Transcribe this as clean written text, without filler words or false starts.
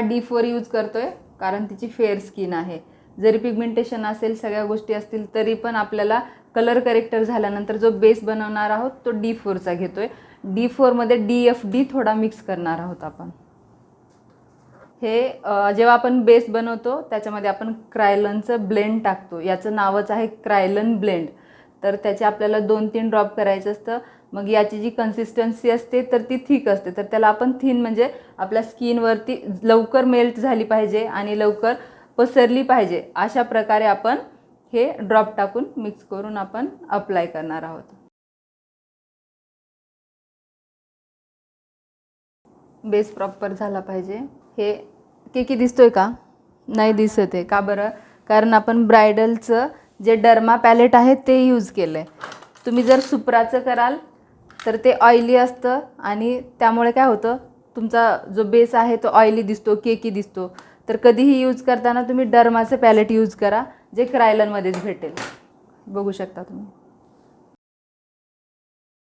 D4 use करतोय कारण तिची फेअर स्किन आहे. जरी पिगमेंटेशन असेल, सगळ्या गोष्टी असतील, तरी पण आपल्याला कलर करेक्टर झाल्यानंतर जो बेस बनवणार आहोत तो D4चा घेतोय. D4 मध्ये DFD थोडा मिक्स करणार आहोत आपण. हे जेव्हा आपण बेस बनवतो त्याच्यामध्ये आपण क्रायलनचं ब्लेंड टाकतो. याचं नावच आहे क्रायलन ब्लेंड. तर त्याचे आपल्याला 2-3 ड्रॉप करायचं असतं. मग याची जी कन्सिस्टन्सी असते तर ती थिक असते. तर त्याला आपण थिन म्हणजे आपल्या स्किनवरती लवकर मेल्ट झाली पाहिजे आणि लवकर पसरली पाहिजे, अशा प्रकारे आपण हे ड्रॉप टाकून मिक्स करून आपण अप्लाय करणार आहोत. बेस प्रॉपर झाला पाहिजे. हे केकी दिसतोय का? नाही दिसत आहे. का बरं? कारण आपण ब्रायडलचं जे डर्मा पॅलेट आहे ते यूज केलं आहे. तुम्ही जर सुप्राचं कराल तर ते ऑइली असतं आणि त्यामुळे काय होतं, तुमचा जो बेस आहे तो ऑइली दिसतो, केकी दिसतो. तर कधीही यूज करताना तुम्ही डर्माचं पॅलेट यूज करा, जे क्रायलनमध्येच भेटेल. बघू शकता तुम्ही.